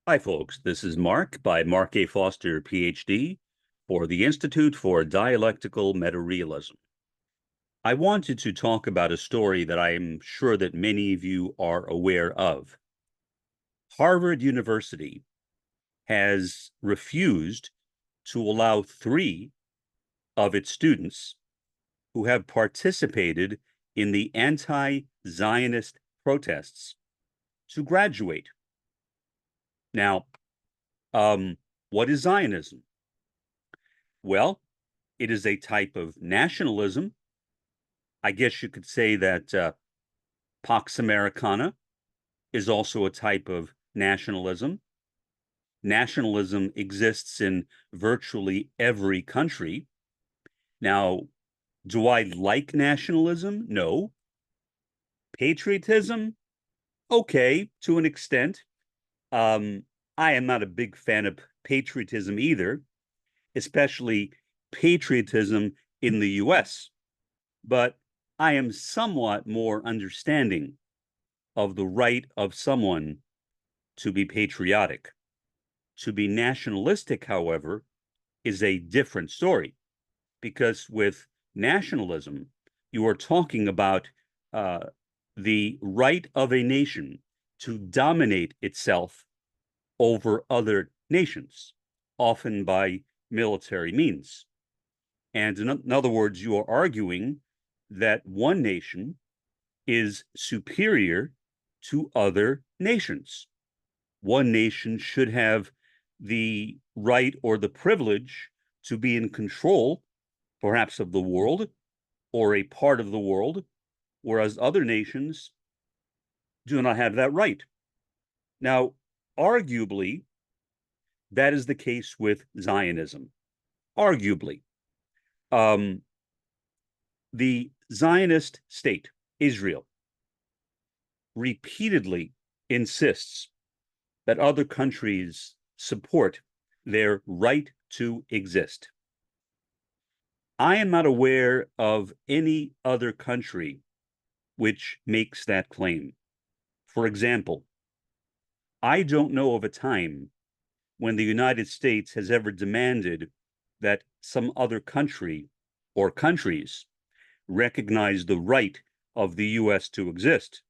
Hi, folks. This is Mark by Mark A. Foster, Ph.D., for the Institute for Dialectical Metarealism. I wanted to talk about a story that I'm sure that many of you are aware of. Harvard University has refused to allow 3 of its students who have participated in the anti-Zionist protests to graduate. Now, what is Zionism? Well, it is a type of nationalism. I guess you could say that Pax Americana is also a type of nationalism. Nationalism exists in virtually every country. Now, do I like nationalism? No. Patriotism? Okay, to an extent. I am not a big fan of patriotism either, especially patriotism in the US. But I am somewhat more understanding of the right of someone to be patriotic. To be nationalistic, however, is a different story, because with nationalism, you are talking about the right of a nation to dominate itself over other nations, often by military means. And in other words, you are arguing that one nation is superior to other nations. One nation should have the right or the privilege to be in control, perhaps, of the world or a part of the world, whereas other nations do not have that right. Now, arguably, that is the case with Zionism. Arguably. Um, the Zionist state, Israel, repeatedly insists that other countries support their right to exist. I am not aware of any other country which makes that claim. For example, I don't know of a time when the United States has ever demanded that some other country or countries recognize the right of the US to exist.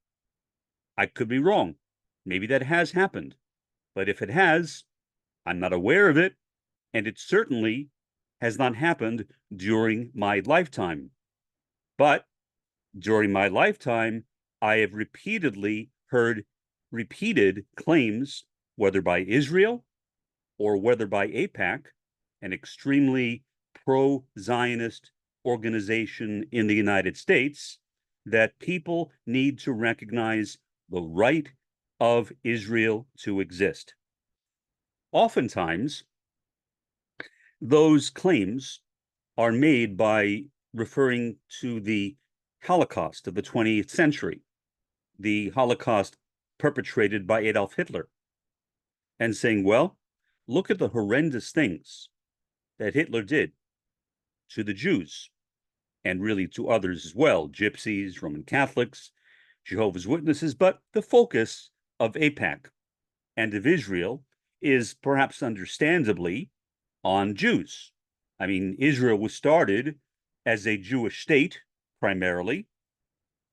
I could be wrong. Maybe that has happened. But if it has, I'm not aware of it, and it certainly has not happened during my lifetime. But during my lifetime, I have repeatedly heard repeated claims, whether by Israel or whether by AIPAC, an extremely pro-Zionist organization in the United States, that people need to recognize the right of Israel to exist. Oftentimes, those claims are made by referring to the Holocaust of the 20th century, the Holocaust perpetrated by Adolf Hitler, and saying, well, look at the horrendous things that Hitler did to the Jews, and really to others as well, gypsies, Roman Catholics, Jehovah's Witnesses. But the focus of AIPAC and of Israel is perhaps understandably on Jews. I mean, Israel was started as a Jewish state primarily,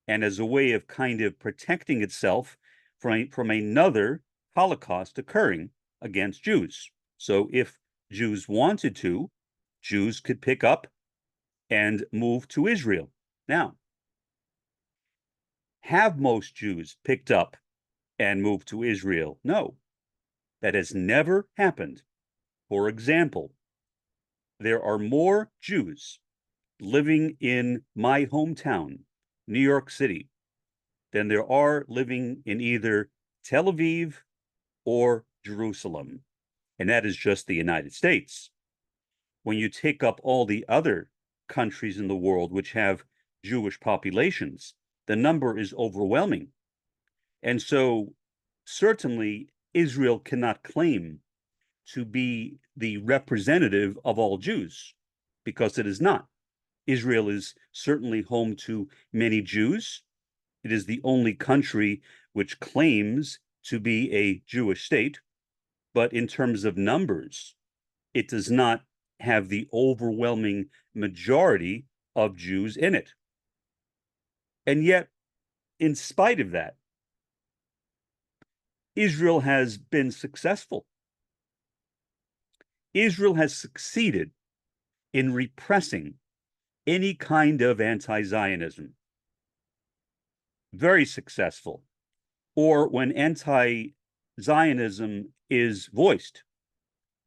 and as a way of kind of protecting itself from another Holocaust occurring against Jews. So if Jews wanted to, Jews could pick up and move to Israel. Now, have most Jews picked up and moved to Israel? No, that has never happened. For example, there are more Jews living in my hometown, New York City, than there are living in either Tel Aviv or Jerusalem. And that is just the United States. When you take up all the other countries in the world which have Jewish populations, the number is overwhelming. And so certainly Israel cannot claim to be the representative of all Jews, because it is not. Israel is certainly home to many Jews. It is the only country which claims to be a Jewish state. but in terms of numbers, it does not have the overwhelming majority of Jews in it. And yet, in spite of that, Israel has been successful. Israel has succeeded in repressing any kind of anti-Zionism. Very successful. Or when anti-Zionism is voiced,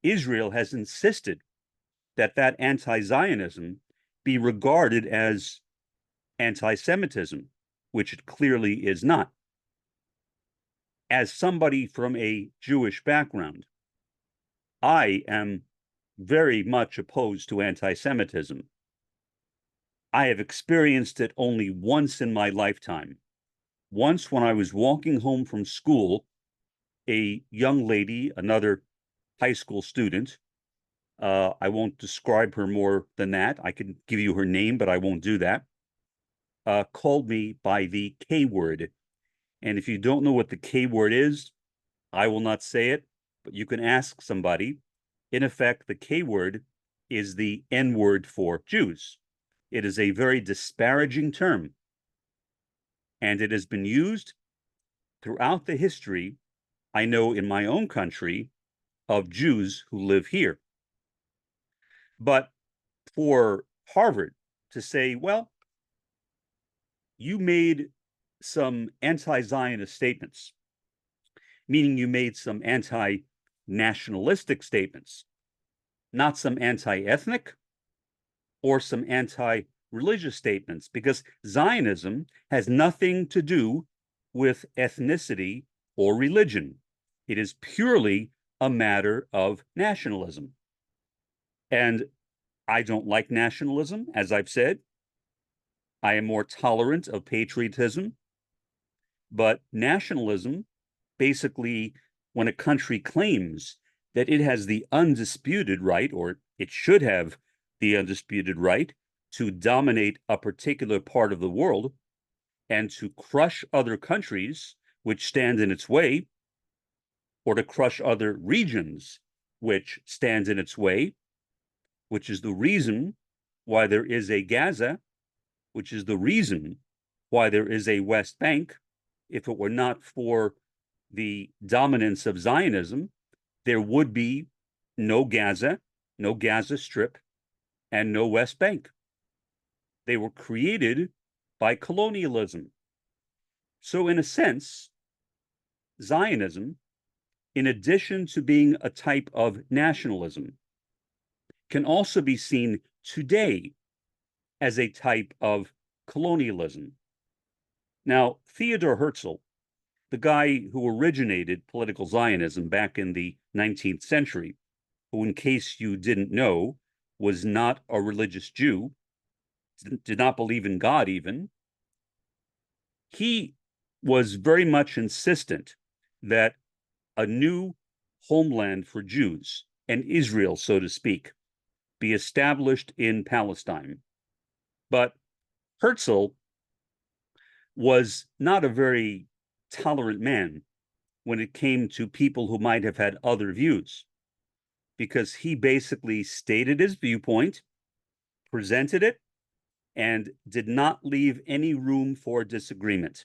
Israel has insisted that that anti-Zionism be regarded as anti-Semitism, which it clearly is not. As somebody from a Jewish background, I am very much opposed to anti-Semitism. I have experienced it only once in my lifetime. Once when I was walking home from school, a young lady, another high school student, I won't describe her more than that. I can give you her name, but I won't do that, called me by the K word. And if you don't know what the K word is, I will not say it, but you can ask somebody. In effect, the K word is the N word for Jews. It is a very disparaging term, and it has been used throughout the history, I know in my own country, of Jews who live here. But for Harvard to say, well, you made some anti-Zionist statements, meaning you made some anti-nationalistic statements, not some anti-ethnic or some anti-religious statements, because Zionism has nothing to do with ethnicity or religion. It is purely a matter of nationalism. And I don't like nationalism, as I've said. I am more tolerant of patriotism. But nationalism, basically, when a country claims that it has the undisputed right, or it should have the undisputed right, to dominate a particular part of the world and to crush other countries which stand in its way, or to crush other regions which stand in its way, which is the reason why there is a Gaza, which is the reason why there is a West Bank. If it were not for the dominance of Zionism, there would be no Gaza Strip, and no West Bank. They were created by colonialism. So in a sense, Zionism, in addition to being a type of nationalism, can also be seen today as a type of colonialism. Now, Theodor Herzl, the guy who originated political Zionism back in the 19th century, who, in case you didn't know, was not a religious Jew, did not believe in God even, he was very much insistent that a new homeland for Jews, and Israel, so to speak, be established in Palestine. But Herzl was not a very tolerant man when it came to people who might have had other views, because he basically stated his viewpoint, presented it, and did not leave any room for disagreement.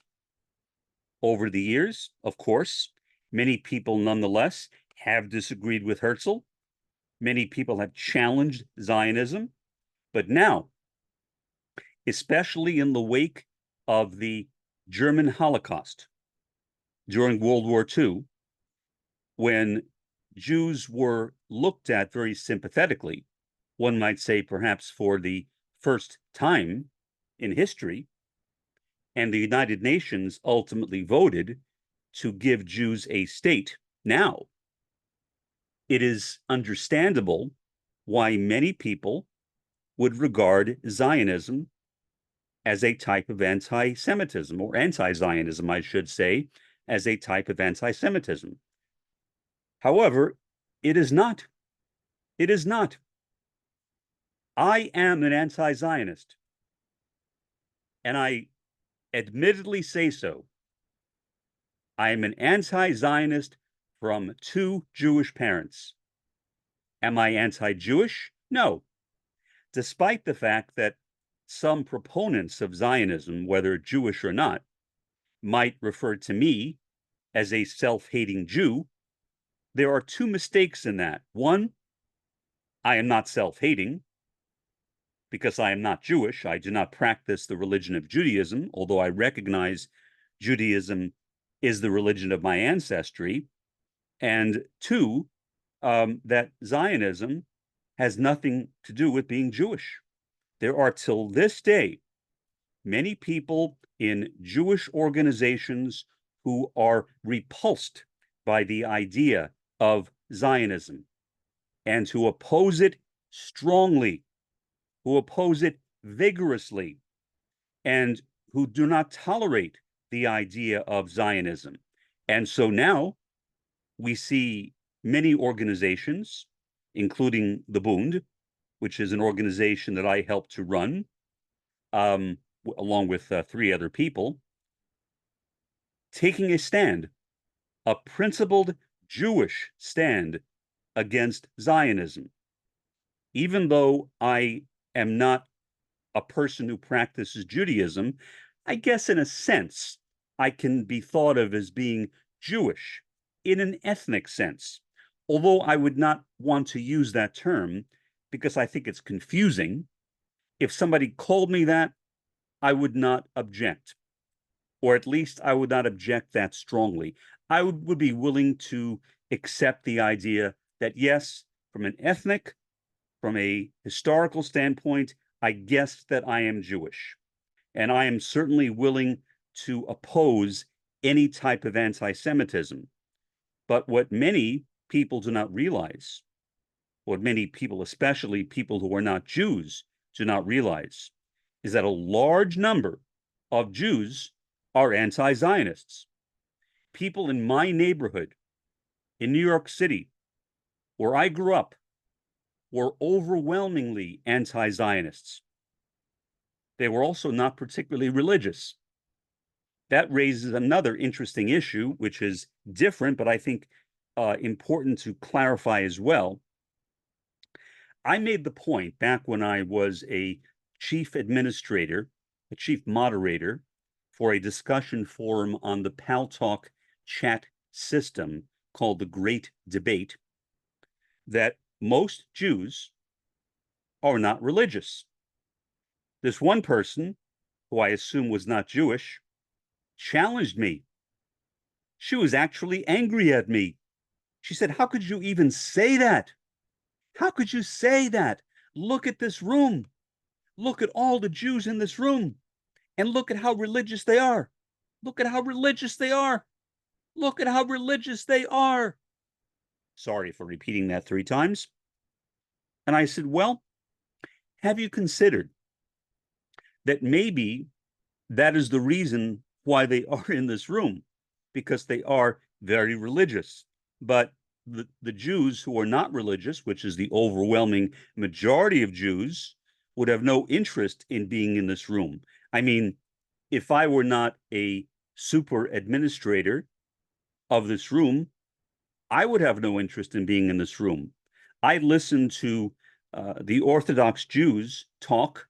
Over the years, of course, many people nonetheless have disagreed with Herzl. Many people have challenged Zionism. But now, especially in the wake of the German Holocaust during World War II, when Jews were looked at very sympathetically, one might say perhaps for the first time in history, and the United Nations ultimately voted to give Jews a state. Now, it is understandable why many people would regard Zionism as a type of anti-Semitism, or anti-Zionism, I should say, as a type of anti-Semitism. However, it is not. It is not. I am an anti-Zionist, and I admittedly say so. I am an anti-Zionist from two Jewish parents. Am I anti-Jewish? No, despite the fact that some proponents of Zionism, whether Jewish or not, might refer to me as a self-hating Jew. There are two mistakes in that. One, I am not self-hating because I am not Jewish. I do not practice the religion of Judaism, although I recognize Judaism is the religion of my ancestry. And two, that Zionism has nothing to do with being Jewish. There are, till this day, many people in Jewish organizations who are repulsed by the idea of Zionism and who oppose it strongly, who oppose it vigorously, and who do not tolerate the idea of Zionism. And so now we see many organizations, including the Bund, which is an organization that I helped to run, along with three other people, taking a stand, a principled Jewish stand against Zionism. Even though I am not a person who practices Judaism, I guess in a sense, I can be thought of as being Jewish in an ethnic sense, although I would not want to use that term because I think it's confusing. If somebody called me that, I would not object, or at least I would not object that strongly. I would be willing to accept the idea that, yes, from an ethnic, from a historical standpoint, I guess that I am Jewish. And I am certainly willing to oppose any type of anti-Semitism. But what many people do not realize, what many people, especially people who are not Jews, do not realize, is that a large number of Jews are anti-Zionists. People in my neighborhood in New York City, where I grew up, were overwhelmingly anti-Zionists. They were also not particularly religious. That raises another interesting issue, which is different, but I think important to clarify as well. I made the point back when I was a chief administrator, a chief moderator for a discussion forum on the Paltalk chat system called the Great Debate, that most Jews are not religious. This one person, who I assume was not Jewish, challenged me. She was actually angry at me. She said, "How could you even say that? How could you say that? Look at this room. Look at all the Jews in this room. And look at how religious they are. Look at how religious they are. Look at how religious they are." Sorry for repeating that 3 times. And I said, well, have you considered that maybe that is the reason why they are in this room? Because they are very religious. But the Jews who are not religious, which is the overwhelming majority of Jews, would have no interest in being in this room. I mean, if I were not a super administrator of this room, I would have no interest in being in this room. I listen to the Orthodox Jews talk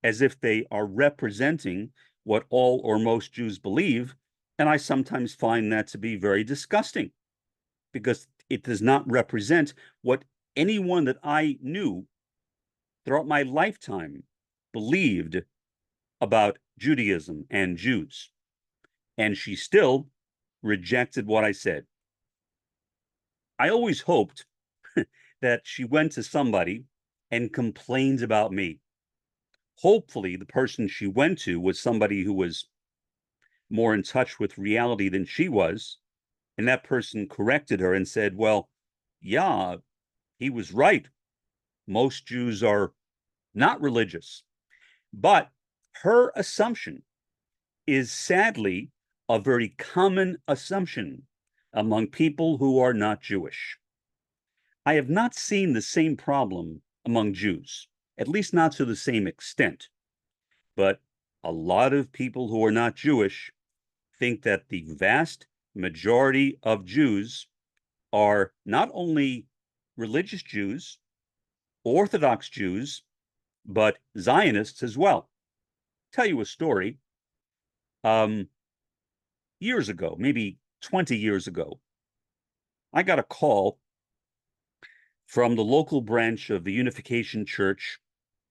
as if they are representing what all or most Jews believe, and I sometimes find that to be very disgusting because it does not represent what anyone that I knew throughout my lifetime believed about Judaism and Jews. And she still rejected what I said. I always hoped that she went to somebody and complained about me. Hopefully, the person she went to was somebody who was more in touch with reality than she was. And that person corrected her and said, well, yeah, he was right. Most Jews are not religious. But her assumption is sadly a very common assumption among people who are not Jewish. I have not seen the same problem among Jews, at least not to the same extent. But a lot of people who are not Jewish think that the vast majority of Jews are not only religious Jews, Orthodox Jews, but Zionists as well. Tell you a story. Years ago, maybe 20 years ago, I got a call from the local branch of the Unification Church,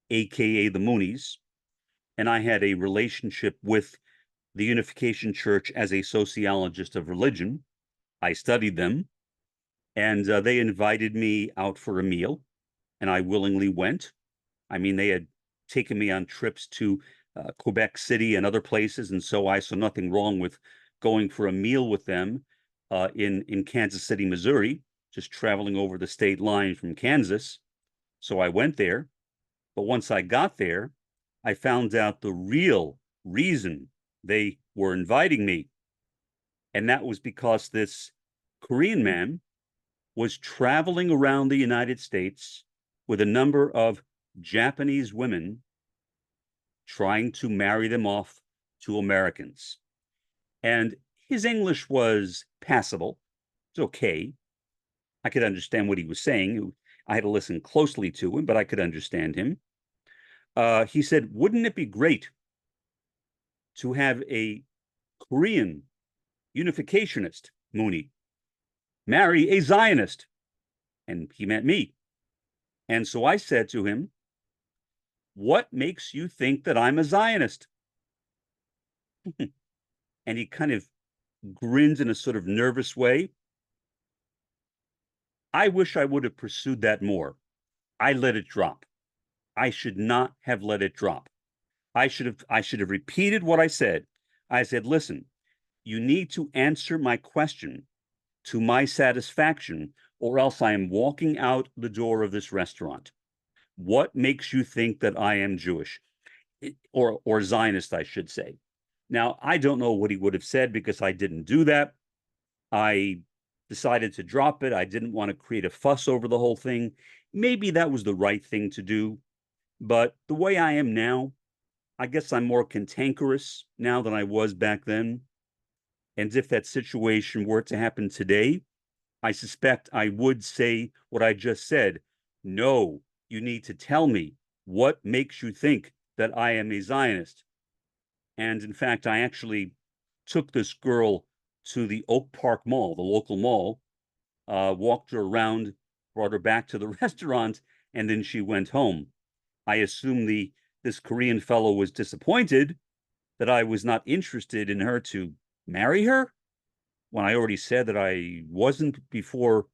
aka the Moonies, and I had a relationship with the Unification Church as a sociologist of religion. I studied them, and they invited me out for a meal, and I willingly went. I mean, they had taken me on trips to Quebec City and other places, and so I saw nothing wrong with going for a meal with them in Kansas City, Missouri, just traveling over the state line from Kansas. So I went there, but once I got there, I found out the real reason they were inviting me, and that was because this Korean man was traveling around the United States with a number of Japanese women, trying to marry them off to Americans. And his English was passable. It's okay. I could understand what he was saying. I had to listen closely to him, but I could understand him. He said, wouldn't it be great to have a Korean unificationist, Mooney, marry a Zionist? And he meant me. And so I said to him, what makes you think that I'm a Zionist? And he kind of grinned in a sort of nervous way. I wish I would have pursued that more. I let it drop. I should not have let it drop. I should have repeated what I said. I said, listen, you need to answer my question to my satisfaction, or else I am walking out the door of this restaurant. What makes you think that I am Jewish? Or Zionist, I should say. Now, I don't know what he would have said because I didn't do that. I decided to drop it. I didn't want to create a fuss over the whole thing. Maybe that was the right thing to do. But the way I am now, I guess I'm more cantankerous now than I was back then. And if that situation were to happen today, I suspect I would say what I just said. No, you need to tell me what makes you think that I am a Zionist. And in fact, I actually took this girl to the Oak Park Mall, the local mall, walked her around, brought her back to the restaurant, and then she went home. I assume this Korean fellow was disappointed that I was not interested in her to marry her when I already said that I wasn't before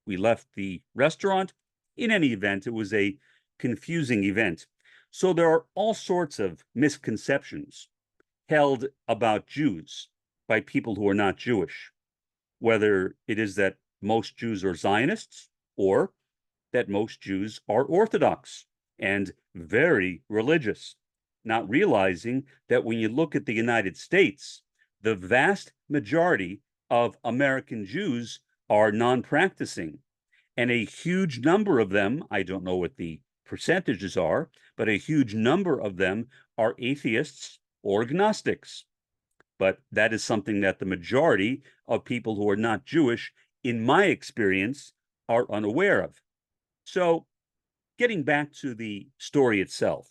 we left the restaurant. In any event, it was a confusing event. So there are all sorts of misconceptions held about Jews by people who are not Jewish, whether it is that most Jews are Zionists or that most Jews are Orthodox and very religious, not realizing that when you look at the United States, the vast majority of American Jews are non-practicing, and a huge number of them, I don't know what the percentages are, but a huge number of them are atheists or agnostics. But that is something that the majority of people who are not Jewish, in my experience, are unaware of. So, getting back to the story itself,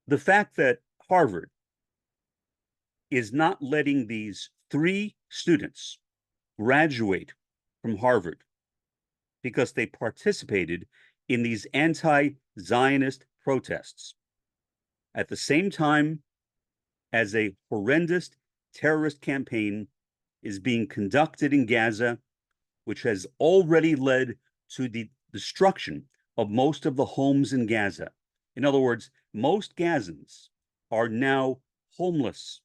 the fact that Harvard is not letting these 3 students graduate from Harvard because they participated in these anti-Zionist protests at the same time as a horrendous terrorist campaign is being conducted in Gaza, which has already led to the destruction of most of the homes in Gaza. In other words, most Gazans are now homeless.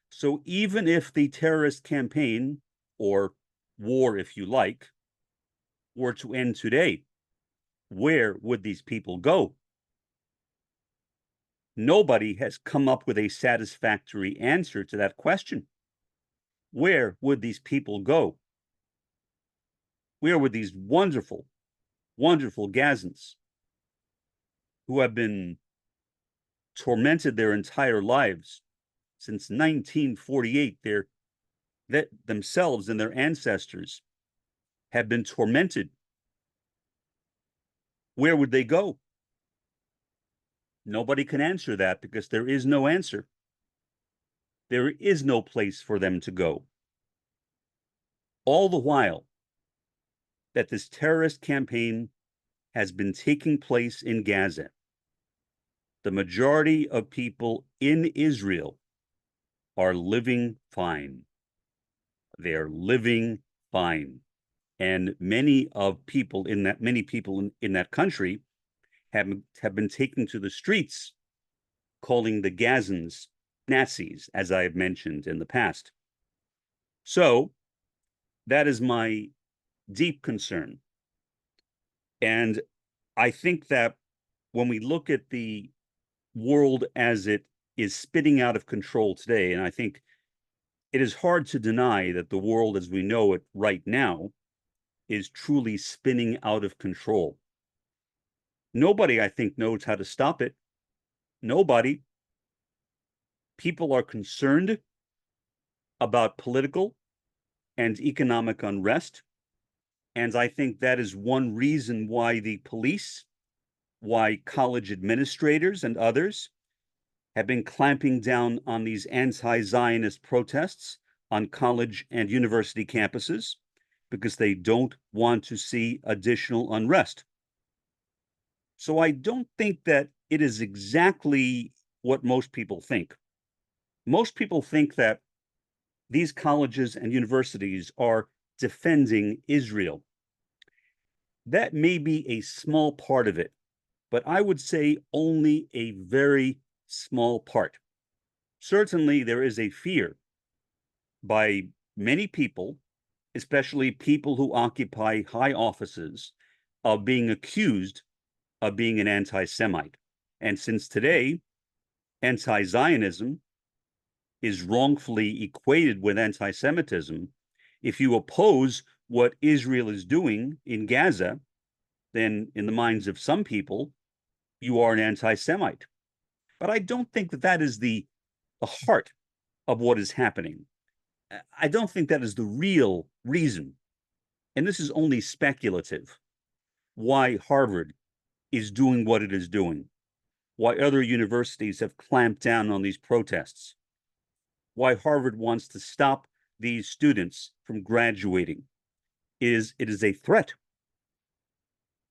So even if the terrorist campaign, or war if you like, were to end today, where would these people go? Nobody has come up with a satisfactory answer to that question. Where would these people go? Where would these wonderful, wonderful Gazans who have been tormented their entire lives since 1948, that themselves and their ancestors have been tormented, where would they go? Nobody can answer that because there is no answer. There is no place for them to go. All the while that this terrorist campaign has been taking place in Gaza, the majority of people in Israel are living fine. They are living fine. And many people in that country have been taken to the streets calling the Gazans Nazis, as I have mentioned in the past. So that is my deep concern. And I think that when we look at the world as it is spinning out of control today, and I think it is hard to deny that the world as we know it right now is truly spinning out of control. Nobody, I think, knows how to stop it. Nobody. People are concerned about political and economic unrest. And I think that is one reason why the police, why college administrators and others have been clamping down on these anti-Zionist protests on college and university campuses, because they don't want to see additional unrest. So I don't think that it is exactly what most people think. Most people think that these colleges and universities are defending Israel. That may be a small part of it, but I would say only a very small part. Certainly, there is a fear by many people, especially people who occupy high offices, of being accused of being an anti-Semite. And since today, anti-Zionism is wrongfully equated with anti-Semitism, if you oppose what Israel is doing in Gaza, then in the minds of some people, you are an anti-Semite. But I don't think that that is the heart of what is happening. I don't think that is the real reason, and this is only speculative, why Harvard is doing what it is doing, why other universities have clamped down on these protests, why Harvard wants to stop these students from graduating. It is a threat.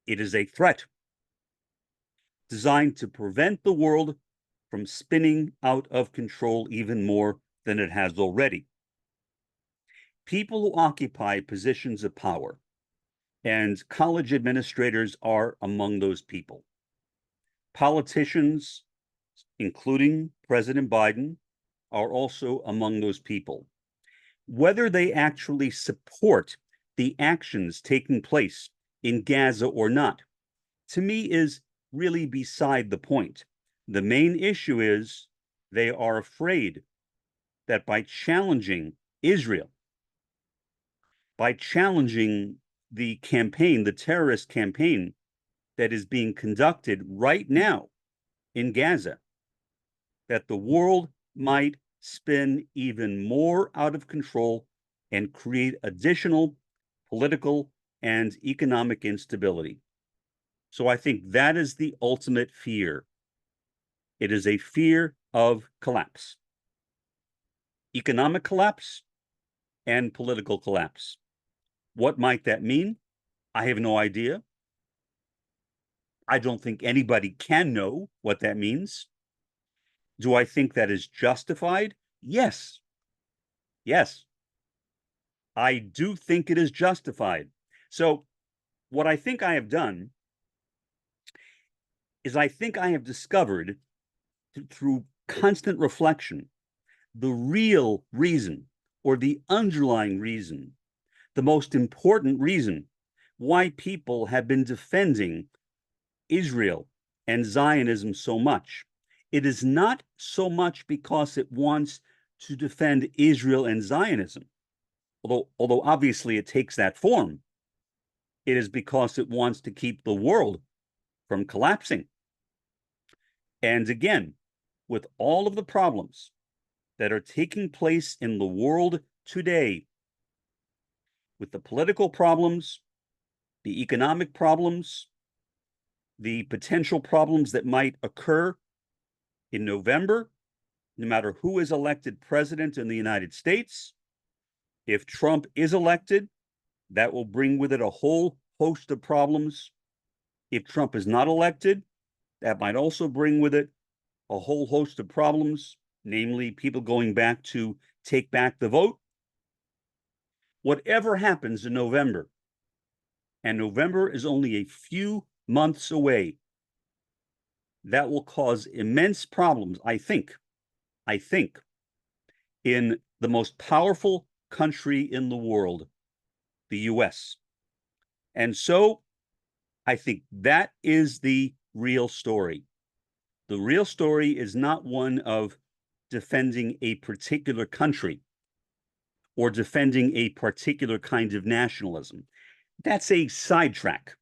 It is a threat designed to prevent the world from spinning out of control even more than it has already. People who occupy positions of power, and college administrators are among those people. Politicians, including President Biden, are also among those people. Whether they actually support the actions taking place in Gaza or not, to me is really beside the point. The main issue is they are afraid that by challenging Israel, by challenging the campaign, the terrorist campaign that is being conducted right now in Gaza, that the world might spin even more out of control and create additional political and economic instability. So I think that is the ultimate fear. It is a fear of collapse, economic collapse and political collapse. What might that mean? I have no idea. I don't think anybody can know what that means. Do I think that is justified? Yes. Yes. I do think it is justified. So what I think I have done is I think I have discovered through constant reflection the real reason, or the underlying reason, the most important reason why people have been defending Israel and Zionism so much. It is not so much because it wants to defend Israel and Zionism, although obviously it takes that form. It is because it wants to keep the world from collapsing. And again, with all of the problems that are taking place in the world today with the political problems, the economic problems, the potential problems that might occur in November, no matter who is elected president in the United States. If Trump is elected, that will bring with it a whole host of problems. If Trump is not elected, that might also bring with it a whole host of problems, namely people going back to take back the vote. Whatever happens in November, and November is only a few months away, that will cause immense problems, I think, in the most powerful country in the world, the US. And so I think that is the real story. The real story is not one of defending a particular country or defending a particular kind of nationalism. That's a sidetrack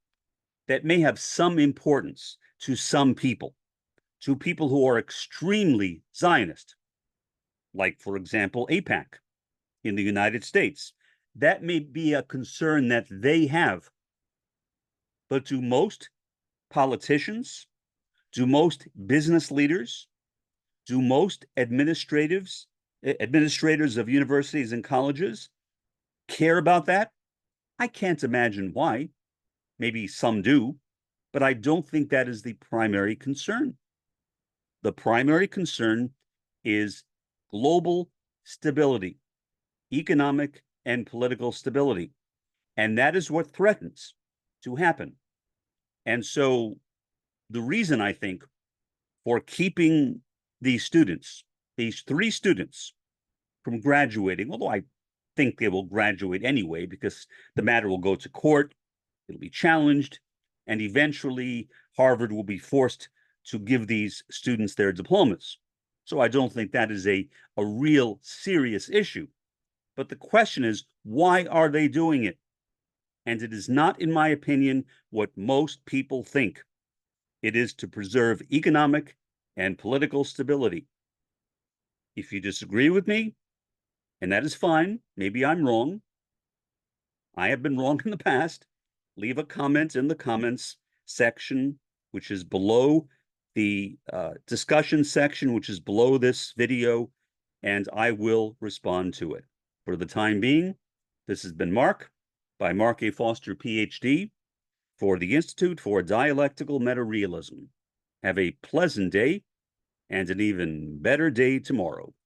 that may have some importance to some people, to people who are extremely Zionist, like, for example, AIPAC in the United States. That may be a concern that they have. But do most politicians, do most business leaders, do most administrators of universities and colleges care about that? I can't imagine why. Maybe some do, but I don't think that is the primary concern. The primary concern is global stability, economic and political stability. And that is what threatens to happen. And so the reason, I think, for keeping these students, these 3 students, from graduating, although I think they will graduate anyway, because the matter will go to court, it'll be challenged, and eventually Harvard will be forced to give these students their diplomas. So I don't think that is a real serious issue. But the question is, why are they doing it? And it is not, in my opinion, what most people think. It is to preserve economic and political stability. If you disagree with me, and that is fine, maybe I'm wrong. I have been wrong in the past. Leave a comment in the comments section, which is below the discussion section, which is below this video, and I will respond to it. For the time being, this has been Mark, by Mark A. Foster, Ph.D., for the Institute for Dialectical Meta-Realism. Have a pleasant day and an even better day tomorrow.